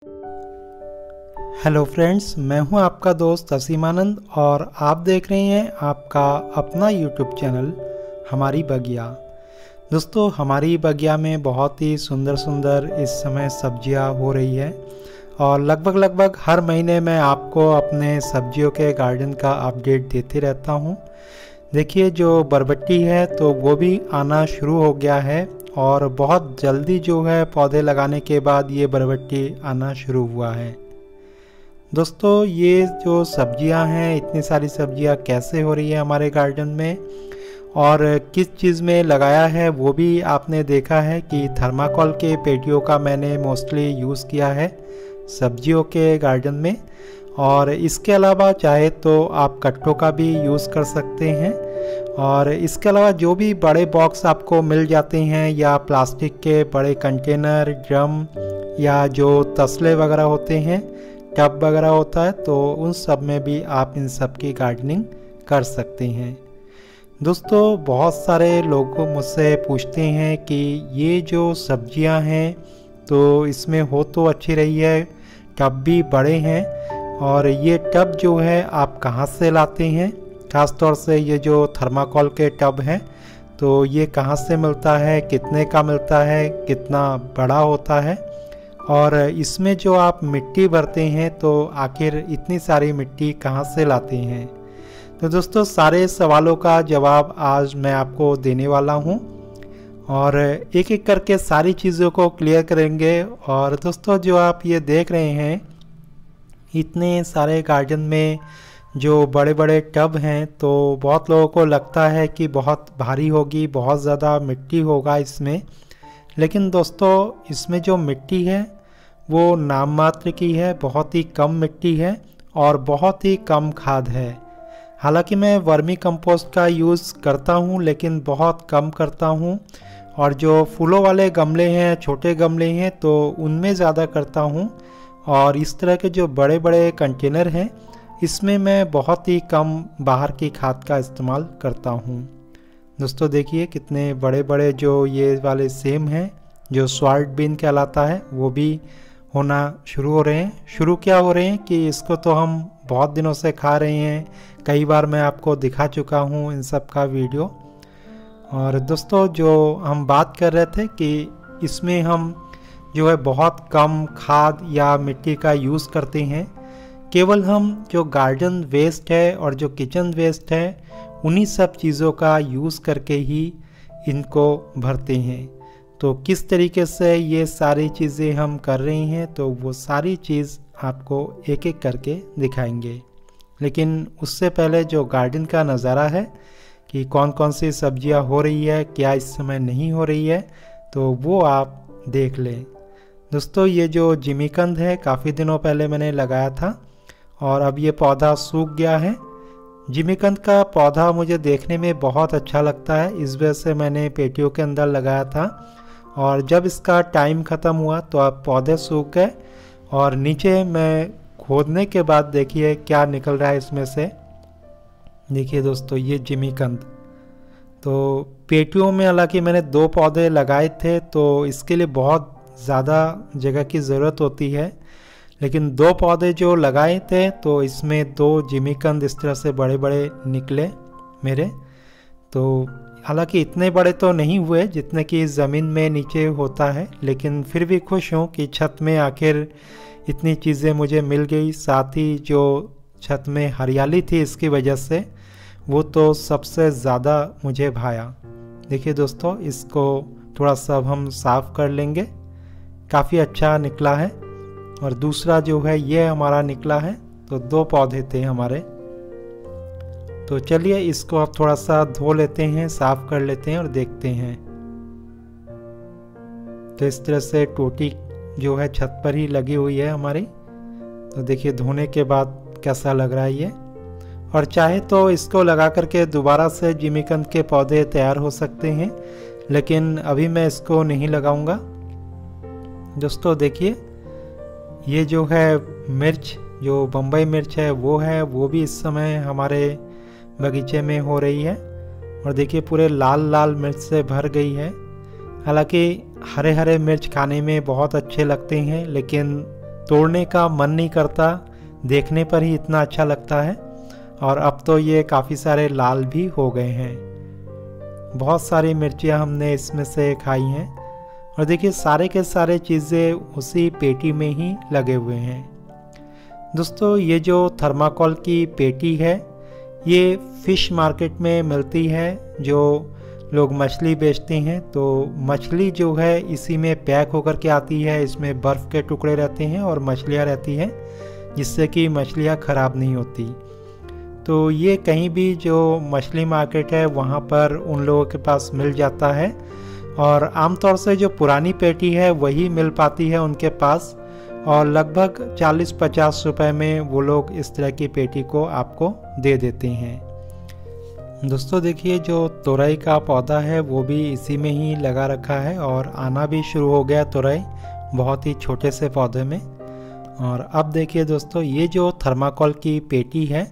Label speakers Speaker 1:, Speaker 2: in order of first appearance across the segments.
Speaker 1: Hello friends, मैं हूं आपका दोस्त असीमानंद और आप देख रहे हैं आपका अपना यूट्यूब चैनल हमारी बगिया। दोस्तों, हमारी बगिया में बहुत ही सुंदर सुंदर इस समय सब्जियां हो रही है और लगभग हर महीने मैं आपको अपने सब्जियों के गार्डन का अपडेट देते रहता हूं। देखिए, जो बरबट्टी है तो वो भी आना शुरू हो गया है और बहुत जल्दी जो है पौधे लगाने के बाद ये बरबट्टी आना शुरू हुआ है। दोस्तों, ये जो सब्जियां हैं, इतनी सारी सब्जियां कैसे हो रही है हमारे गार्डन में और किस चीज़ में लगाया है वो भी आपने देखा है कि थर्माकोल के पेटियों का मैंने मोस्टली यूज़ किया है सब्जियों के गार्डन में। और इसके अलावा चाहे तो आप कट्टों का भी यूज़ कर सकते हैं। और इसके अलावा जो भी बड़े बॉक्स आपको मिल जाते हैं या प्लास्टिक के बड़े कंटेनर, ड्रम या जो तसले वगैरह होते हैं, टब वगैरह होता है, तो उन सब में भी आप इन सब की गार्डनिंग कर सकते हैं। दोस्तों, बहुत सारे लोग मुझसे पूछते हैं कि ये जो सब्जियां हैं तो इसमें हो तो अच्छी रही है, टब भी बड़े हैं, और ये टब जो है आप कहाँ से लाते हैं? ख़ास तौर से ये जो थर्माकोल के टब हैं तो ये कहाँ से मिलता है, कितने का मिलता है, कितना बड़ा होता है, और इसमें जो आप मिट्टी भरते हैं तो आखिर इतनी सारी मिट्टी कहाँ से लाते हैं? तो दोस्तों, सारे सवालों का जवाब आज मैं आपको देने वाला हूँ और एक एक करके सारी चीज़ों को क्लियर करेंगे। और दोस्तों, जो आप ये देख रहे हैं, इतने सारे गार्डन में जो बड़े बड़े टब हैं, तो बहुत लोगों को लगता है कि बहुत भारी होगी, बहुत ज़्यादा मिट्टी होगा इसमें। लेकिन दोस्तों, इसमें जो मिट्टी है वो नाम मात्र की है, बहुत ही कम मिट्टी है और बहुत ही कम खाद है। हालांकि मैं वर्मी कंपोस्ट का यूज़ करता हूँ, लेकिन बहुत कम करता हूँ, और जो फूलों वाले गमले हैं, छोटे गमले हैं, तो उनमें ज़्यादा करता हूँ। और इस तरह के जो बड़े बड़े कंटेनर हैं, इसमें मैं बहुत ही कम बाहर की खाद का इस्तेमाल करता हूँ। दोस्तों, देखिए कितने बड़े बड़े जो ये वाले सेम हैं, जो स्वार्ट बीन कहलाता है, वो भी होना शुरू हो रहे हैं। शुरू क्या हो रहे हैं कि इसको तो हम बहुत दिनों से खा रहे हैं, कई बार मैं आपको दिखा चुका हूँ इन सब का वीडियो। और दोस्तों, जो हम बात कर रहे थे कि इसमें हम जो है बहुत कम खाद या मिट्टी का यूज़ करते हैं, केवल हम जो गार्डन वेस्ट है और जो किचन वेस्ट है, उन्हीं सब चीज़ों का यूज़ करके ही इनको भरते हैं। तो किस तरीके से ये सारी चीज़ें हम कर रहे हैं, तो वो सारी चीज़ आपको एक एक करके दिखाएंगे। लेकिन उससे पहले जो गार्डन का नज़ारा है कि कौन कौन सी सब्जियां हो रही है, क्या इस समय नहीं हो रही है, तो वो आप देख लें। दोस्तों, ये जो जिमीकंद है, काफ़ी दिनों पहले मैंने लगाया था और अब ये पौधा सूख गया है। जिमीकंद का पौधा मुझे देखने में बहुत अच्छा लगता है, इस वजह से मैंने पेटियों के अंदर लगाया था। और जब इसका टाइम ख़त्म हुआ तो अब पौधे सूख गए और नीचे मैं खोदने के बाद देखिए क्या निकल रहा है इसमें से। देखिए दोस्तों, ये जिमीकंद तो पेटियों में, हालांकि मैंने 2 पौधे लगाए थे तो इसके लिए बहुत ज़्यादा जगह की ज़रूरत होती है, लेकिन 2 पौधे जो लगाए थे तो इसमें 2 जिमीकंद इस तरह से बड़े बड़े निकले मेरे। तो हालांकि इतने बड़े तो नहीं हुए जितने कि ज़मीन में नीचे होता है, लेकिन फिर भी खुश हूँ कि छत में आखिर इतनी चीज़ें मुझे मिल गई। साथ ही जो छत में हरियाली थी इसकी वजह से, वो तो सबसे ज़्यादा मुझे भाया। देखिए दोस्तों, इसको थोड़ा सा हम साफ़ कर लेंगे, काफ़ी अच्छा निकला है। और दूसरा जो है ये हमारा निकला है, तो 2 पौधे थे हमारे। तो चलिए इसको आप थोड़ा सा धो लेते हैं, साफ कर लेते हैं और देखते हैं। तो इस तरह से टोटी जो है छत पर ही लगी हुई है हमारी। तो देखिए धोने के बाद कैसा लग रहा है ये। और चाहे तो इसको लगा करके दोबारा से जिमीकंद के पौधे तैयार हो सकते हैं, लेकिन अभी मैं इसको नहीं लगाऊंगा। दोस्तों देखिए, ये जो है मिर्च, जो बम्बई मिर्च है, वो भी इस समय हमारे बगीचे में हो रही है। और देखिए पूरे लाल लाल मिर्च से भर गई है। हालांकि हरे हरे मिर्च खाने में बहुत अच्छे लगते हैं, लेकिन तोड़ने का मन नहीं करता, देखने पर ही इतना अच्छा लगता है। और अब तो ये काफ़ी सारे लाल भी हो गए हैं। बहुत सारी मिर्चियाँ हमने इसमें से खाई हैं। और देखिए सारे के सारे चीज़ें उसी पेटी में ही लगे हुए हैं। दोस्तों ये जो थर्माकोल की पेटी है ये फ़िश मार्केट में मिलती है। जो लोग मछली बेचते हैं तो मछली जो है इसी में पैक होकर के आती है। इसमें बर्फ़ के टुकड़े रहते हैं और मछलियाँ रहती हैं, जिससे कि मछलियाँ ख़राब नहीं होती। तो ये कहीं भी जो मछली मार्केट है वहाँ पर उन लोगों के पास मिल जाता है। और आमतौर से जो पुरानी पेटी है वही मिल पाती है उनके पास। और लगभग 40-50 रुपए में वो लोग इस तरह की पेटी को आपको दे देते हैं। दोस्तों देखिए जो तोरई का पौधा है वो भी इसी में ही लगा रखा है और आना भी शुरू हो गया तोरई, बहुत ही छोटे से पौधे में। और अब देखिए दोस्तों ये जो थर्माकोल की पेटी है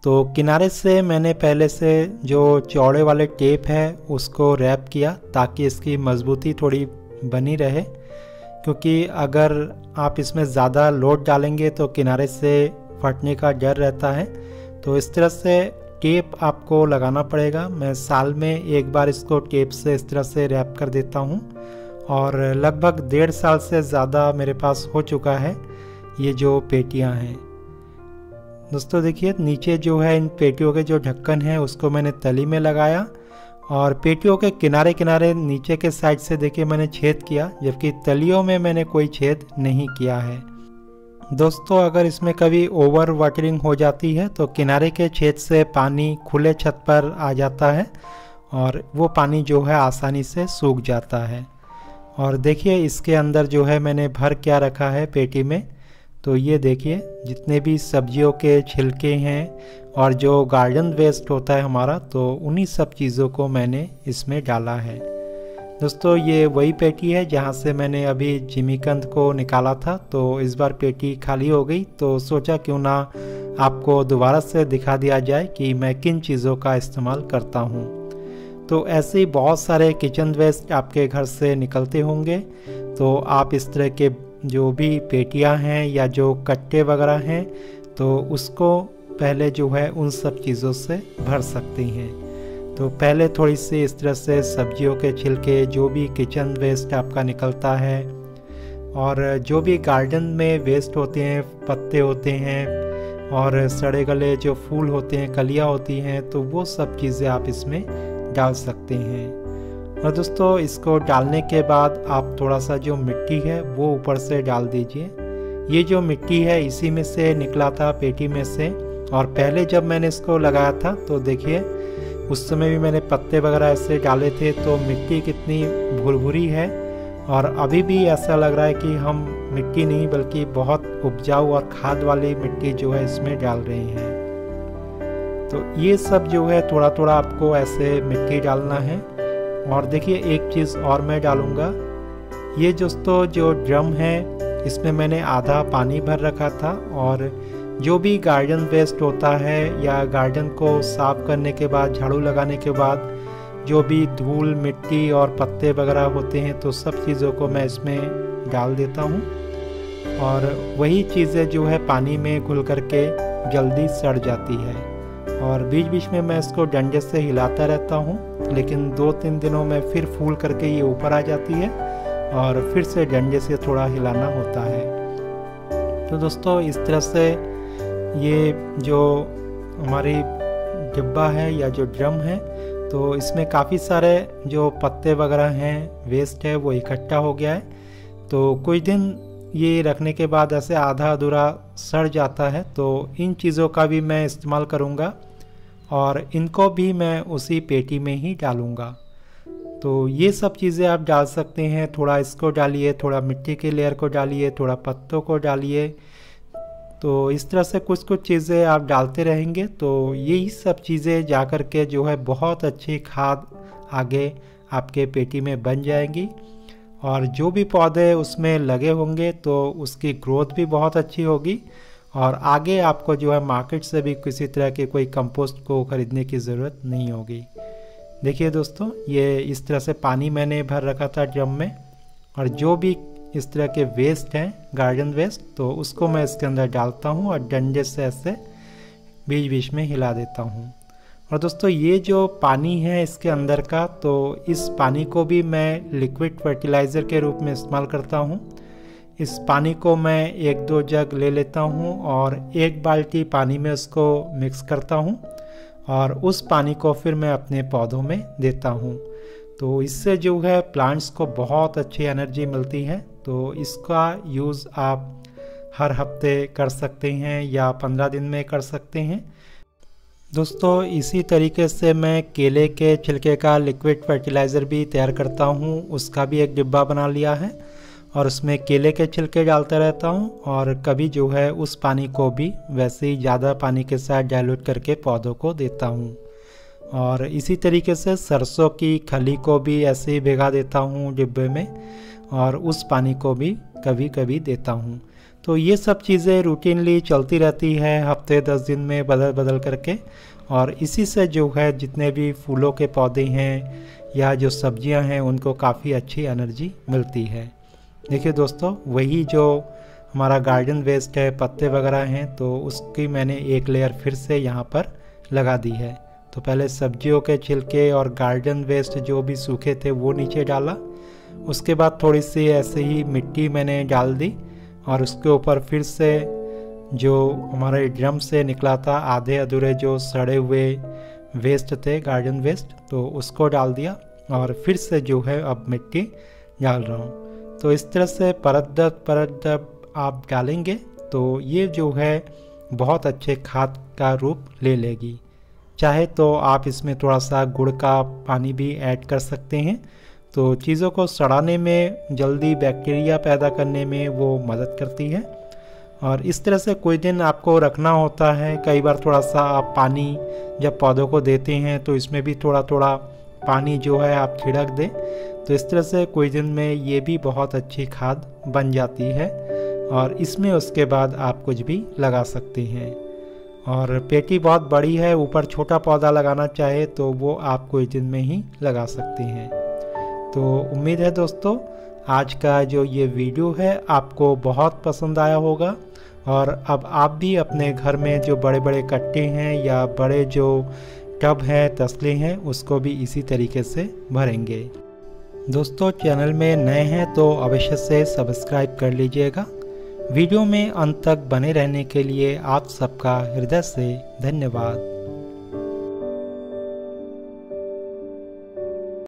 Speaker 1: तो किनारे से मैंने पहले से जो चौड़े वाले टेप है उसको रैप किया ताकि इसकी मजबूती थोड़ी बनी रहे, क्योंकि अगर आप इसमें ज़्यादा लोड डालेंगे तो किनारे से फटने का डर रहता है। तो इस तरह से टेप आपको लगाना पड़ेगा। मैं साल में एक बार इसको टेप से इस तरह से रैप कर देता हूँ और लगभग 1.5 साल से ज़्यादा मेरे पास हो चुका है ये जो पेटियाँ हैं। दोस्तों देखिए नीचे जो है इन पेटियों के जो ढक्कन है उसको मैंने तली में लगाया और पेटियों के किनारे किनारे नीचे के साइड से देखिए मैंने छेद किया, जबकि तलियों में मैंने कोई छेद नहीं किया है। दोस्तों अगर इसमें कभी ओवर वाटरिंग हो जाती है तो किनारे के छेद से पानी खुले छत पर आ जाता है और वो पानी जो है आसानी से सूख जाता है। और देखिए इसके अंदर जो है मैंने भर क्या रखा है पेटी में, तो ये देखिए जितने भी सब्जियों के छिलके हैं और जो गार्डन वेस्ट होता है हमारा, तो उन्हीं सब चीज़ों को मैंने इसमें डाला है। दोस्तों ये वही पेटी है जहाँ से मैंने अभी जिमीकंद को निकाला था। तो इस बार पेटी खाली हो गई तो सोचा क्यों ना आपको दोबारा से दिखा दिया जाए कि मैं किन चीज़ों का इस्तेमाल करता हूँ। तो ऐसे ही बहुत सारे किचन वेस्ट आपके घर से निकलते होंगे, तो आप इस तरह के जो भी पेटियां हैं या जो कट्टे वगैरह हैं तो उसको पहले जो है उन सब चीज़ों से भर सकते हैं। तो पहले थोड़ी सी इस तरह से सब्जियों के छिलके, जो भी किचन वेस्ट आपका निकलता है और जो भी गार्डन में वेस्ट होते हैं, पत्ते होते हैं और सड़े गले जो फूल होते हैं, कलियाँ होती हैं, तो वो सब चीज़ें आप इसमें डाल सकते हैं। और दोस्तों इसको डालने के बाद आप थोड़ा सा जो मिट्टी है वो ऊपर से डाल दीजिए। ये जो मिट्टी है इसी में से निकला था पेटी में से। और पहले जब मैंने इसको लगाया था तो देखिए उस समय भी मैंने पत्ते वगैरह ऐसे डाले थे, तो मिट्टी कितनी भुरभुरी है। और अभी भी ऐसा लग रहा है कि हम मिट्टी नहीं बल्कि बहुत उपजाऊ और खाद वाली मिट्टी जो है इसमें डाल रहे हैं। तो ये सब जो है थोड़ा थोड़ा आपको ऐसे मिट्टी डालना है। और देखिए एक चीज़ और मैं डालूँगा, ये दोस्तों जो ड्रम है इसमें मैंने आधा पानी भर रखा था और जो भी गार्डन वेस्ट होता है या गार्डन को साफ करने के बाद, झाड़ू लगाने के बाद जो भी धूल, मिट्टी और पत्ते वगैरह होते हैं तो सब चीज़ों को मैं इसमें डाल देता हूँ। और वही चीज़ें जो है पानी में घुल करके जल्दी सड़ जाती है। और बीच बीच में मैं इसको डंडे से हिलाता रहता हूँ, लेकिन 2-3 दिनों में फिर फूल करके ये ऊपर आ जाती है और फिर से डंडे से थोड़ा हिलाना होता है। तो दोस्तों इस तरह से ये जो हमारी डिब्बा है या जो ड्रम है, तो इसमें काफ़ी सारे जो पत्ते वगैरह हैं, वेस्ट है, वो इकट्ठा हो गया है। तो कुछ दिन ये रखने के बाद ऐसे आधा अधूरा सड़ जाता है, तो इन चीज़ों का भी मैं इस्तेमाल करूँगा और इनको भी मैं उसी पेटी में ही डालूँगा। तो ये सब चीज़ें आप डाल सकते हैं। थोड़ा इसको डालिए, थोड़ा मिट्टी के लेयर को डालिए, थोड़ा पत्तों को डालिए। तो इस तरह से कुछ कुछ चीज़ें आप डालते रहेंगे तो यही सब चीज़ें जा कर के जो है बहुत अच्छी खाद आगे आपके पेटी में बन जाएंगी। और जो भी पौधे उसमें लगे होंगे तो उसकी ग्रोथ भी बहुत अच्छी होगी और आगे आपको जो है मार्केट से भी किसी तरह के कोई कंपोस्ट को ख़रीदने की ज़रूरत नहीं होगी। देखिए दोस्तों ये इस तरह से पानी मैंने भर रखा था ड्रम में और जो भी इस तरह के वेस्ट हैं, गार्डन वेस्ट, तो उसको मैं इसके अंदर डालता हूँ और डंडे से ऐसे बीच बीच में हिला देता हूँ। और दोस्तों ये जो पानी है इसके अंदर का, तो इस पानी को भी मैं लिक्विड फर्टिलाइज़र के रूप में इस्तेमाल करता हूँ। इस पानी को मैं 1-2 जग ले लेता हूँ और 1 बाल्टी पानी में उसको मिक्स करता हूँ और उस पानी को फिर मैं अपने पौधों में देता हूँ। तो इससे जो है प्लांट्स को बहुत अच्छी एनर्जी मिलती है। तो इसका यूज़ आप हर हफ्ते कर सकते हैं या 15 दिन में कर सकते हैं। दोस्तों इसी तरीके से मैं केले के छिलके का लिक्विड फर्टिलाइज़र भी तैयार करता हूँ। उसका भी एक डिब्बा बना लिया है और उसमें केले के छिलके डालता रहता हूँ और कभी जो है उस पानी को भी वैसे ही ज़्यादा पानी के साथ डाइल्यूट करके पौधों को देता हूँ। और इसी तरीके से सरसों की खली को भी ऐसे ही भिगा देता हूँ डिब्बे में और उस पानी को भी कभी कभी देता हूँ। तो ये सब चीज़ें रूटीनली चलती रहती है, हफ्ते 10 दिन में बदल बदल करके। और इसी से जो है जितने भी फूलों के पौधे हैं या जो सब्जियां हैं उनको काफ़ी अच्छी एनर्जी मिलती है। देखिए दोस्तों, वही जो हमारा गार्डन वेस्ट है, पत्ते वगैरह हैं, तो उसकी मैंने एक लेयर फिर से यहाँ पर लगा दी है। तो पहले सब्जियों के छिलके और गार्डन वेस्ट जो भी सूखे थे वो नीचे डाला, उसके बाद थोड़ी सी ऐसे ही मिट्टी मैंने डाल दी और उसके ऊपर फिर से जो हमारे ड्रम से निकला था आधे अधूरे जो सड़े हुए वेस्ट थे, गार्डन वेस्ट, तो उसको डाल दिया और फिर से जो है अब मिट्टी डाल रहा हूँ। तो इस तरह से परत दर परत जब आप डालेंगे तो ये जो है बहुत अच्छे खाद का रूप ले लेगी। चाहे तो आप इसमें थोड़ा सा गुड़ का पानी भी ऐड कर सकते हैं, तो चीज़ों को सड़ाने में, जल्दी बैक्टीरिया पैदा करने में वो मदद करती है। और इस तरह से कोई दिन आपको रखना होता है। कई बार थोड़ा सा आप पानी जब पौधों को देते हैं तो इसमें भी थोड़ा थोड़ा पानी जो है आप छिड़क दें, तो इस तरह से कोई दिन में ये भी बहुत अच्छी खाद बन जाती है और इसमें उसके बाद आप कुछ भी लगा सकते हैं। और पेटी बहुत बड़ी है, ऊपर छोटा पौधा लगाना चाहे तो वो आप कोई दिन में ही लगा सकते हैं। तो उम्मीद है दोस्तों आज का जो ये वीडियो है आपको बहुत पसंद आया होगा और अब आप भी अपने घर में जो बड़े बड़े कट्टे हैं या बड़े जो टब हैं, तसले हैं, उसको भी इसी तरीके से भरेंगे। दोस्तों चैनल में नए हैं तो अवश्य से सब्सक्राइब कर लीजिएगा। वीडियो में अंत तक बने रहने के लिए आप सबका हृदय से धन्यवाद।